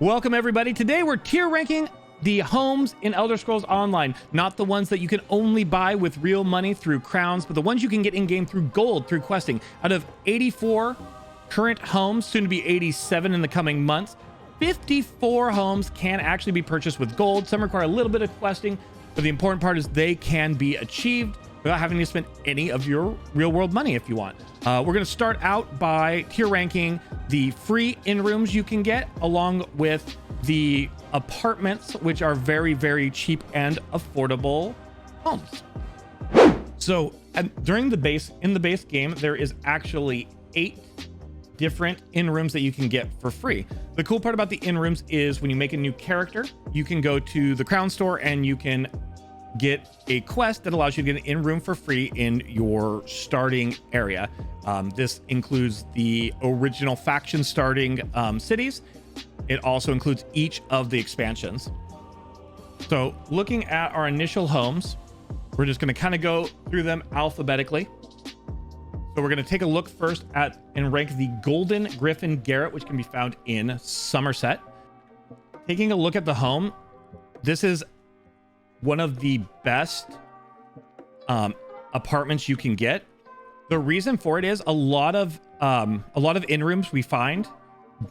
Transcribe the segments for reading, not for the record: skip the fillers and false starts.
Welcome everybody. Today we're tier ranking the homes in Elder Scrolls Online, not the ones that you can only buy with real money through crowns, but the ones you can get in game through gold, through questing. Out of 84 current homes, soon to be 87 in the coming months, 54 homes can actually be purchased with gold. Some require a little bit of questing, but the important part is they can be achieved without having to spend any of your real world money if you want. We're going to start out by tier ranking the free in-rooms you can get, along with the apartments, which are very, very cheap and affordable homes. So during the base game, there is actually 8 different in-rooms that you can get for free. The cool part about the in-rooms is when you make a new character, you can go to the crown store and you can get a quest that allows you to get an in-room for free in your starting area. This includes the original faction starting cities. It also includes each of the expansions. So looking at our initial homes, we're just going to kind of go through them alphabetically. So we're going to take a look first at and rank the Golden Griffin Garrett, which can be found in Somerset. Taking a look at the home, this is one of the best apartments you can get. The reason for it is a lot of in-rooms we find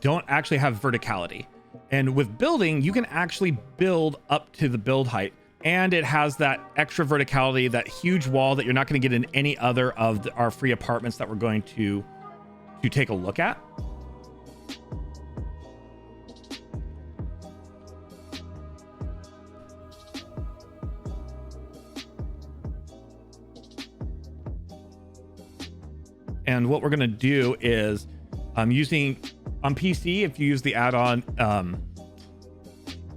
don't actually have verticality, and with building you can actually build up to the build height, and it has that extra verticality, that huge wall that you're not going to get in any other of our free apartments that we're going to take a look at. And what we're going to do is using on PC, if you use the add-on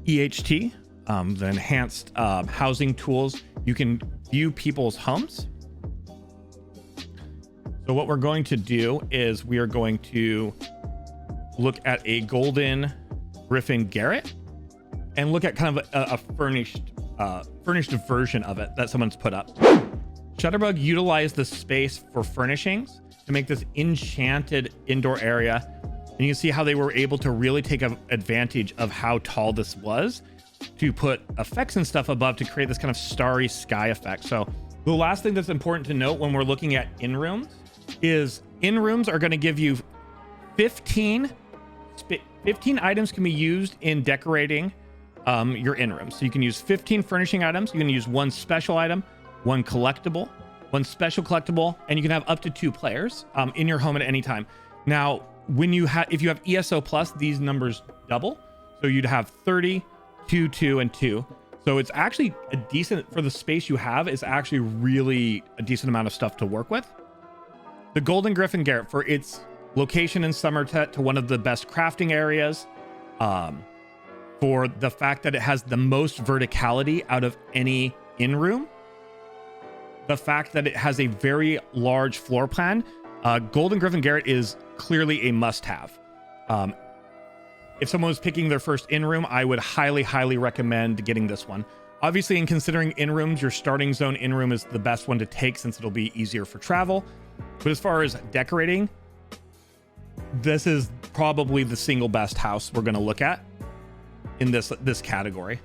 EHT, the enhanced housing tools, you can view people's homes. So what we're going to do is we are going to look at a Golden Griffin Garrett and look at kind of a furnished version of it that someone's put up. Shutterbug utilized the space for furnishings to make this enchanted indoor area, and you can see how they were able to really take advantage of how tall this was to put effects and stuff above to create this kind of starry sky effect. So the last thing that's important to note when we're looking at in-rooms is in-rooms are going to give you 15 items can be used in decorating your in-rooms. So you can use 15 furnishing items. You can use 1 special item, 1 collectible, 1 special collectible, and you can have up to 2 players in your home at any time. Now, if you have ESO plus, these numbers double. So you'd have 30, 2, 2, and 2. So it's actually a decent, for the space you have, is actually really a decent amount of stuff to work with. The Golden Griffin Garrett, for its location in Somerset to one of the best crafting areas, for the fact that it has the most verticality out of any in-room, the fact that it has a very large floor plan, Golden Griffin Garrett is clearly a must-have. If someone was picking their first in-room, I would highly recommend getting this one. Obviously, in considering in-rooms, your starting zone in-room is the best one to take since it'll be easier for travel. But as far as decorating, this is probably the single best house we're going to look at in this category.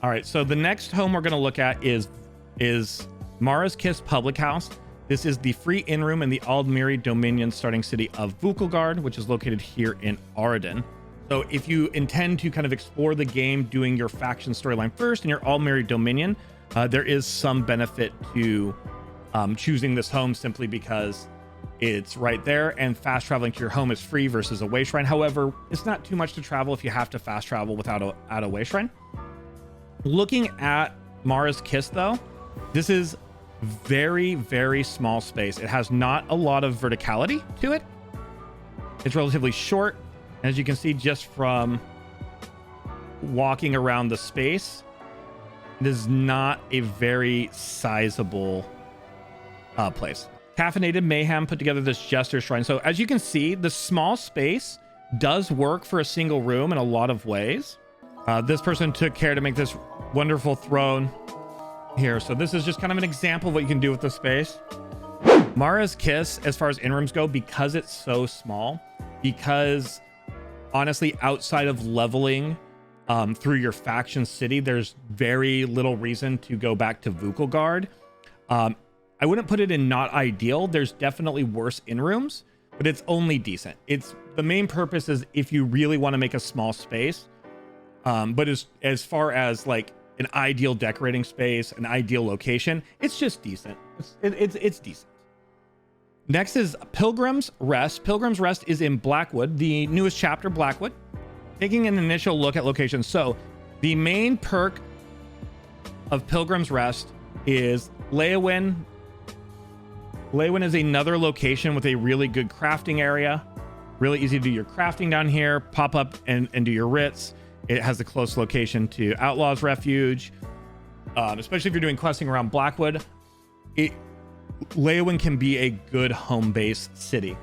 All right, so the next home we're going to look at is Mara's Kiss Public House. This is the free in-room in the Aldmeri Dominion starting city of Vukelgard, which is located here in Aridin. So if you intend to kind of explore the game doing your faction storyline first in your Aldmeri Dominion, there is some benefit to choosing this home simply because it's right there, and fast traveling to your home is free versus a way shrine. However, it's not too much to travel if you have to fast travel without a way shrine. Looking at Mara's Kiss though, this is very small space. It has not a lot of verticality to it. It's relatively short. As you can see just from walking around the space, it is not a very sizable place. Caffeinated Mayhem put together this Jester Shrine. So as you can see, the small space does work for a single room in a lot of ways. This person took care to make this wonderful throne here. So this is just kind of an example of what you can do with the space. Mara's Kiss, as far as in-rooms go, because it's so small, because honestly, outside of leveling through your faction city, there's very little reason to go back to Vukelgard. I wouldn't put it in not ideal. There's definitely worse in rooms, but it's only decent. It's the main purpose is if you really want to make a small space. But as far as like an ideal decorating space, an ideal location, it's just decent. It's decent. Next is Pilgrim's Rest. Pilgrim's Rest is in Blackwood, the newest chapter, Blackwood. Taking an initial look at locations. So the main perk of Pilgrim's Rest is Leyawen. Leyawen is another location with a really good crafting area. Really easy to do your crafting down here, pop up and do your writs. It has a close location to Outlaw's Refuge, especially if you're doing questing around Blackwood. Leyawen can be a good home base city.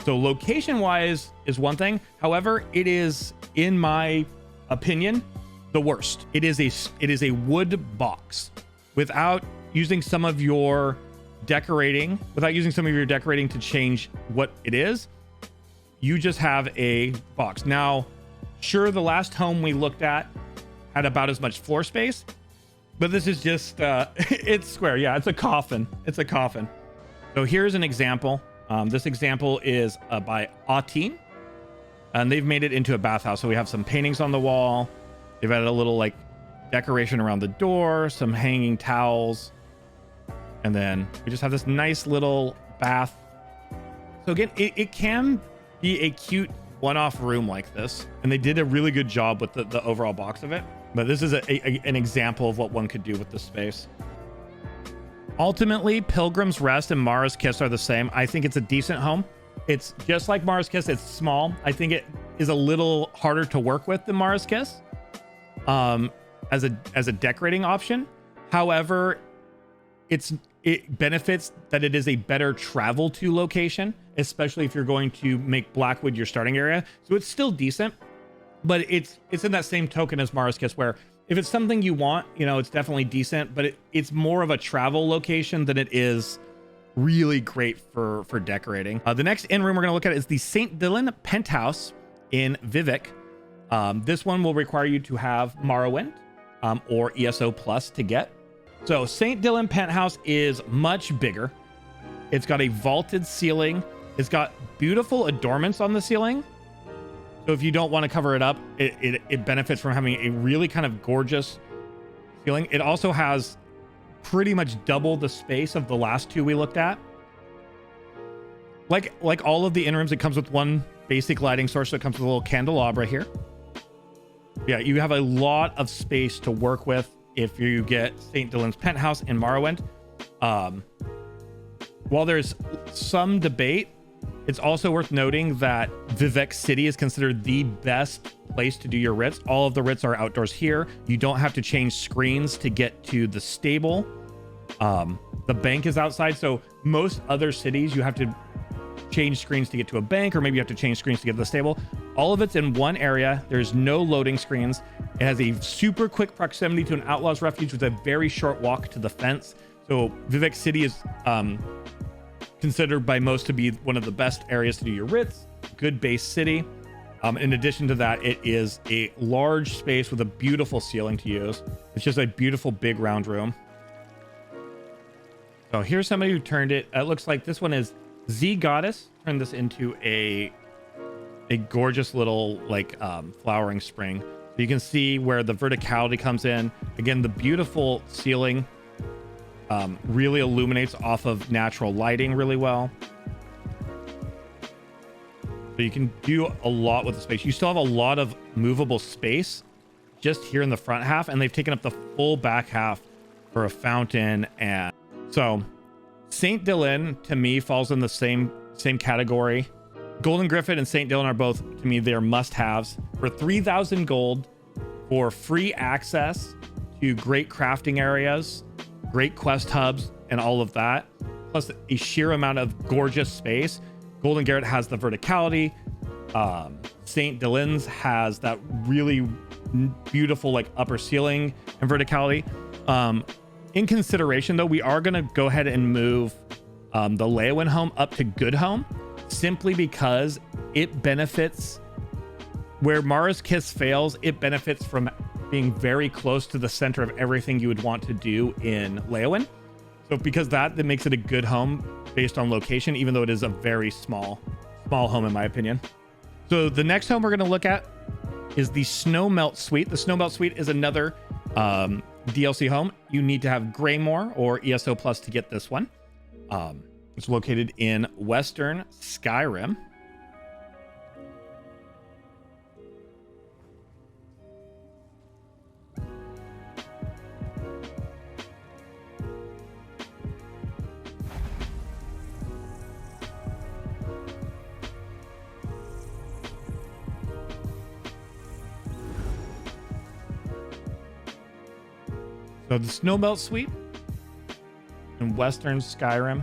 So location-wise is one thing. However, it is, in my opinion, the worst. It is a wood box. Without using some of your decorating, to change what it is, you just have a box. Now, sure, the last home we looked at had about as much floor space, but this is just, it's square. Yeah, it's a coffin. It's a coffin. So here's an example. This example is by Atin, and they've made it into a bathhouse. So we have some paintings on the wall. They've added a little like decoration around the door, some hanging towels, and then we just have this nice little bath. So again, it can be a cute one-off room like this, and they did a really good job with the overall box of it. But this is an example of what one could do with this space. Ultimately, Pilgrim's Rest and Mara's Kiss are the same. I think it's a decent home. It's just like Mara's Kiss. It's small. I think it is a little harder to work with than Mara's Kiss as a decorating option. However, it benefits that it is a better travel to location, especially if you're going to make Blackwood your starting area. So it's still decent, but it's in that same token as Mara's Kiss, where if it's something you want, it's definitely decent, but it's more of a travel location than it is really great for decorating. The next inn room we're going to look at is the St. Delyn Penthouse in Vivek. This one will require you to have Morrowind or ESO Plus to get. So St. Delyn Penthouse is much bigger. It's got a vaulted ceiling. It's got beautiful adornments on the ceiling. So if you don't want to cover it up, it benefits from having a really kind of gorgeous ceiling. It also has pretty much double the space of the last two we looked at. Like all of the inn rooms, it comes with one basic lighting source. So it comes with a little candelabra here. Yeah, you have a lot of space to work with if you get St. Delyn's Penthouse in Morrowind. While there's some debate, it's also worth noting that Vivek City is considered the best place to do your writs. All of the writs are outdoors here. You don't have to change screens to get to the stable. The bank is outside. So most other cities, you have to change screens to get to a bank, or maybe you have to change screens to get to the stable. All of it's in one area. There's no loading screens. It has a super quick proximity to an Outlaw's Refuge with a very short walk to the fence. So Vivek City is considered by most to be one of the best areas to do your writs. Good base city. In addition to that, it is a large space with a beautiful ceiling to use. It's just a beautiful big round room. So here's somebody who turned it. It looks like this one is Z Goddess. Turned this into a gorgeous little like flowering spring. So you can see where the verticality comes in. Again, the beautiful ceiling really illuminates off of natural lighting really well. So you can do a lot with the space. You still have a lot of movable space just here in the front half, and they've taken up the full back half for a fountain. And so St. Delyn to me falls in the same category. Golden Griffin and St. Delyn are both, to me, they're must-haves. For 3,000 gold, for free access to great crafting areas, great quest hubs, and all of that, plus a sheer amount of gorgeous space. Golden Garrett has the verticality. St. Delyn's has that really beautiful like upper ceiling and verticality. In consideration, though, we are going to go ahead and move the Leyawen home up to good home, simply because it benefits Where Mara's Kiss fails, it benefits from being very close to the center of everything you would want to do in Leyawiin. So because that makes it a good home based on location, even though it is a very small home in my opinion. So the next home we're going to look at is the Snowmelt Suite. The Snowmelt Suite is another DLC home. You need to have Greymoor or ESO Plus to get this one. It's located in Western Skyrim. So the Snowmelt Suite in Western Skyrim.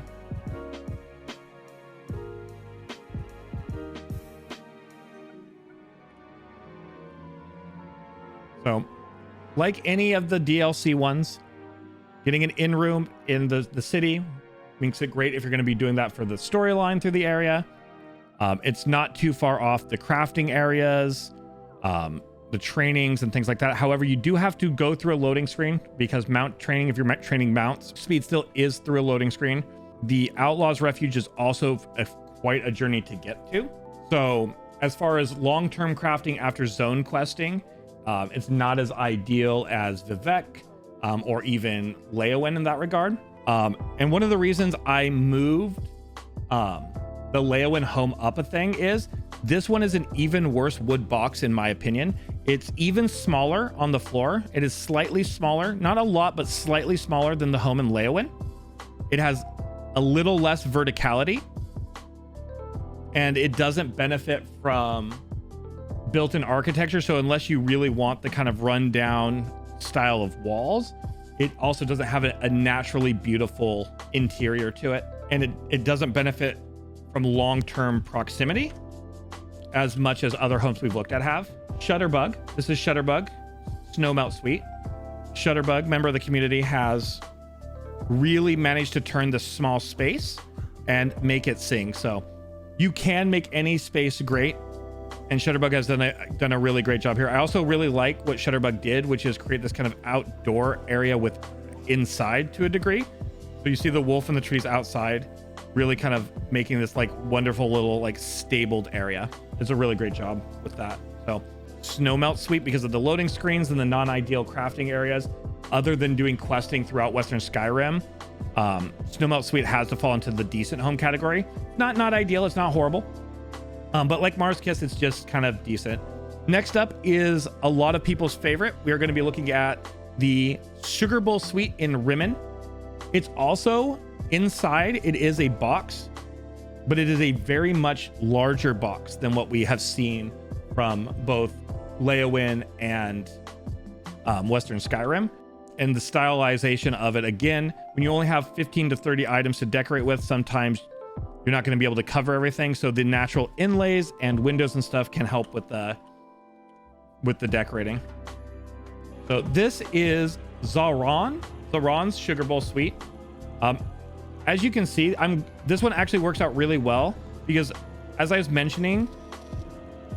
So, like any of the DLC ones, getting an in-room in the city makes it great if you're going to be doing that for the storyline through the area. It's not too far off the crafting areas, the trainings and things like that. However, you do have to go through a loading screen because mount training, if you're training mounts, speed still is through a loading screen. The Outlaws Refuge is also quite a journey to get to. So as far as long-term crafting after zone questing, it's not as ideal as Vivek or even Leyawiin in that regard. And one of the reasons I moved the Leyawiin home up a thing is this one is an even worse wood box in my opinion. It's even smaller on the floor. It is slightly smaller, not a lot, but slightly smaller than the home in Leyawiin. It has a little less verticality, and it doesn't benefit from built-in architecture. So unless you really want the kind of rundown style of walls, it also doesn't have a naturally beautiful interior to it. And it doesn't benefit from long-term proximity as much as other homes we've looked at have. Shutterbug. This is Shutterbug, Snowmelt Suite. Shutterbug, member of the community, has really managed to turn this small space and make it sing. So you can make any space great, and Shutterbug has done a really great job here. I also really like what Shutterbug did, which is create this kind of outdoor area with inside to a degree. So you see the wolf in the trees outside, really kind of making this like wonderful little like stabled area. It's a really great job with that. So Snowmelt Suite, because of the loading screens and the non-ideal crafting areas, other than doing questing throughout Western Skyrim, Snowmelt Suite has to fall into the decent home category. Not ideal, it's not horrible. But like Mars Kiss, it's just kind of decent. Next up is a lot of people's favorite. We are going to be looking at the Sugar Bowl Suite in Rimmen. It's also inside, it is a box, but it is a very much larger box than what we have seen from both Leyawiin and Western Skyrim. And the stylization of it, again, when you only have 15 to 30 items to decorate with, sometimes you're not going to be able to cover everything. So the natural inlays and windows and stuff can help with the decorating. So this is Zoran's Sugar Bowl Suite. As you can see, this one actually works out really well because, as I was mentioning,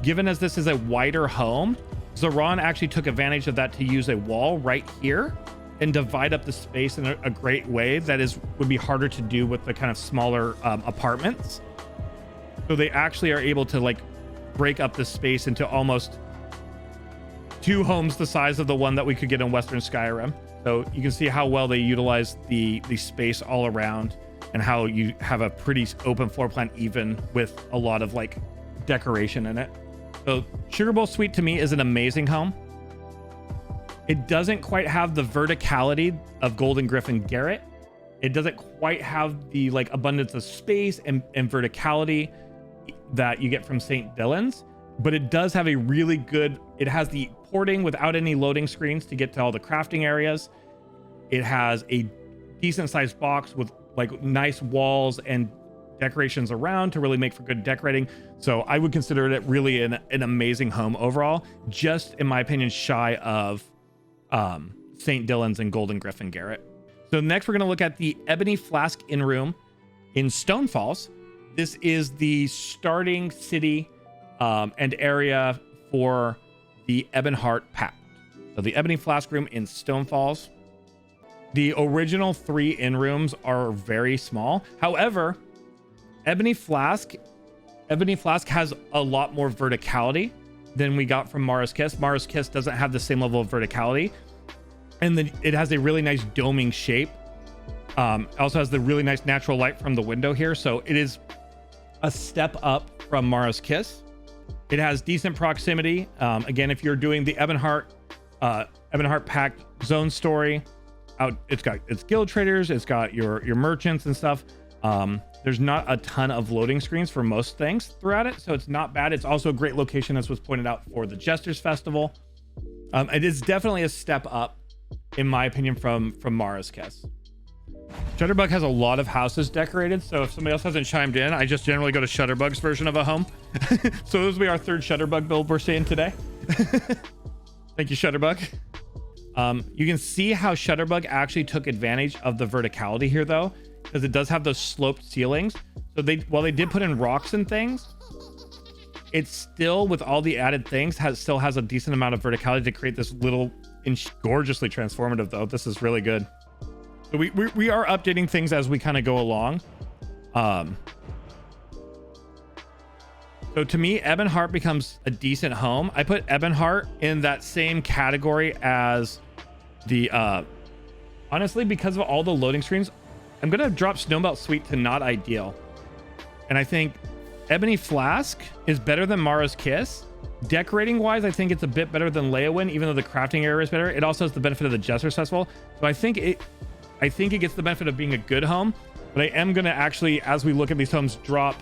given as this is a wider home, Zoran actually took advantage of that to use a wall right here and divide up the space in a great way that would be harder to do with the kind of smaller apartments. So they actually are able to like break up the space into almost two homes the size of the one that we could get in Western Skyrim. So you can see how well they utilize the space all around and how you have a pretty open floor plan, even with a lot of like decoration in it. So Sugar Bowl Suite to me is an amazing home. It doesn't quite have the verticality of Golden Griffin Garrett. It doesn't quite have the like abundance of space and verticality that you get from St. Delyn's, but it does have a really good, it has the porting without any loading screens to get to all the crafting areas. It has a decent sized box with like nice walls and decorations around to really make for good decorating. So I would consider it really an amazing home overall, just in my opinion, shy of St. Delyn's and Golden Griffin Garrett. So next we're going to look at the Ebony Flask in room in Stone Falls. This is the starting city and area for the Ebonheart Pact. So the Ebony Flask room in Stone Falls. The original 3 in rooms are very small. However, Ebony Flask has a lot more verticality than we got from Mara's Kiss. Mara's Kiss doesn't have the same level of verticality. And then it has a really nice doming shape. It also has the really nice natural light from the window here. So it is a step up from Mara's Kiss. It has decent proximity. Again, if you're doing the Ebonheart Pact zone story, it's got its guild traders, it's got your merchants and stuff. There's not a ton of loading screens for most things throughout it, so it's not bad. It's also a great location, as was pointed out, for the Jesters Festival. It is definitely a step up, in my opinion, from Mara's Kiss. Shutterbug has a lot of houses decorated, so if somebody else hasn't chimed in, I just generally go to Shutterbug's version of a home. So this will be our 3rd Shutterbug build we're seeing today. Thank you, Shutterbug. You can see how Shutterbug actually took advantage of the verticality here, though, because it does have those sloped ceilings. So while they did put in rocks and things, it's still, with all the added things, still has a decent amount of verticality to create this little gorgeously transformative, though. This is really good. So we are updating things as we kind of go along. So to me, Ebonheart becomes a decent home. I put Ebonheart in that same category as the honestly, because of all the loading screens, I'm gonna drop Snowmelt Suite to not ideal. And I think Ebony Flask is better than Mara's Kiss. Decorating wise, I think it's a bit better than Leowin, even though the crafting area is better. It also has the benefit of the Jesters Festival. So I think it gets the benefit of being a good home. But I am gonna actually, as we look at these homes, drop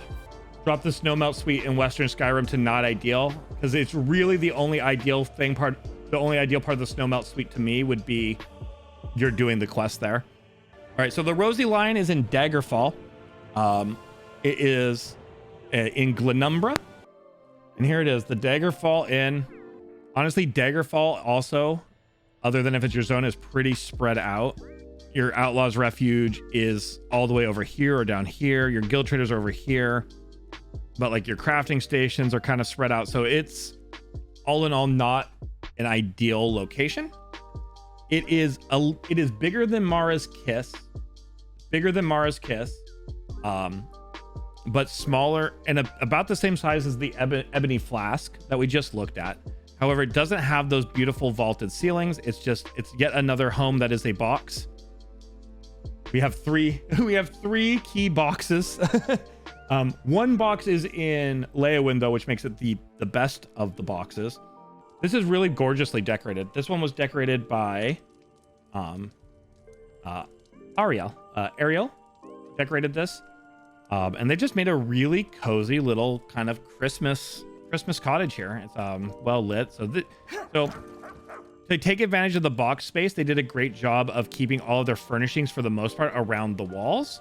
the Snowmelt Suite in Western Skyrim to not ideal, because it's really the only ideal part of the Snowmelt Suite to me would be you're doing the quest there. All right, so the Rosy Lion is in Daggerfall. It is in Glenumbra, and here it is, the Daggerfall Inn. Honestly, Daggerfall also, other than if it's your zone, is pretty spread out. Your Outlaw's Refuge is all the way over here or down here. Your guild traders are over here, but like your crafting stations are kind of spread out. So it's all in all not an ideal location. It is bigger than Mara's Kiss, but smaller and about the same size as the Ebony Flask that we just looked at. However, it doesn't have those beautiful vaulted ceilings. It's yet another home that is a box. We have three key boxes. One box is in Leowin, though, which makes it the best of the boxes. This is really gorgeously decorated. This one was decorated by Ariel decorated this. And they just made a really cozy little kind of Christmas cottage here. It's well lit. So to take advantage of the box space, they did a great job of keeping all of their furnishings for the most part around the walls.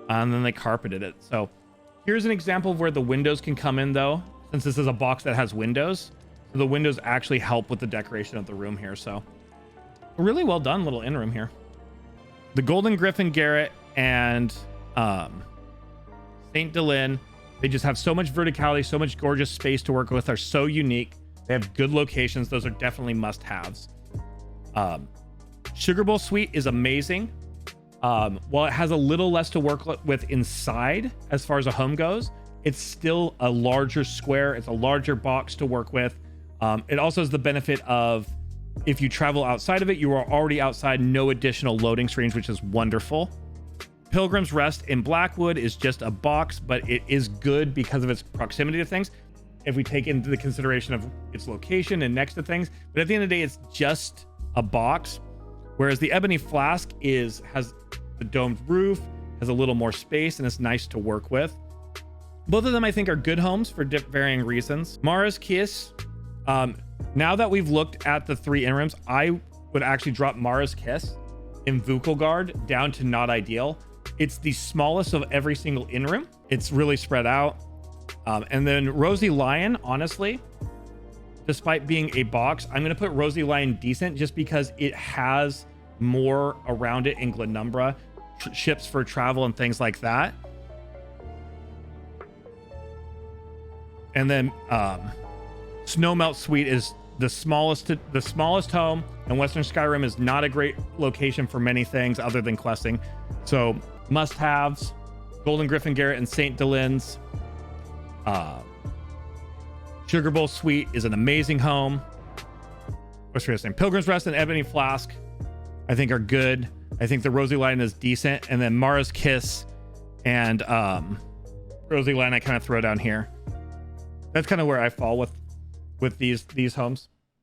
And then they carpeted it. So here's an example of where the windows can come in, though, since this is a box that has windows. So the windows actually help with the decoration of the room here. So a really well done little in room here. The Golden Griffin, Garrett, and St. Delyn, they just have so much verticality, so much gorgeous space to work with. Are so unique. They have good locations. Those are definitely must-haves. Sugar Bowl Suite is amazing. While it has a little less to work with inside as far as a home goes, it's still a larger square. It's a larger box to work with. It also has the benefit of, if you travel outside of it, you are already outside, no additional loading screens, which is wonderful. Pilgrim's Rest in Blackwood is just a box, but it is good because of its proximity to things, if we take into the consideration of its location and next to things. But at the end of the day, it's just a box, whereas the Ebony Flask has the domed roof, has a little more space, and it's nice to work with. Both of them, I think, are good homes for varying reasons. Mara's Kiss, now that we've looked at the 3 in rooms, I would actually drop Mara's Kiss in Vukelgard down to not ideal. It's the smallest of every single in room. It's really spread out. And then Rosy Lion, honestly, despite being a box, I'm going to put Rosy Lion decent just because it has more around it in Glenumbra, ships for travel and things like that. And then Snowmelt Suite is the smallest home, and Western Skyrim is not a great location for many things other than questing. So must-haves: Golden Griffin, Garrett, and St. Delyn's. Sugar Bowl Suite is an amazing home. What's your name? Pilgrim's Rest and Ebony Flask, I think, are good. I think the Rosy Line is decent, and then Mara's Kiss and Rosy Line I kind of throw down here. That's kind of where I fall with these homes.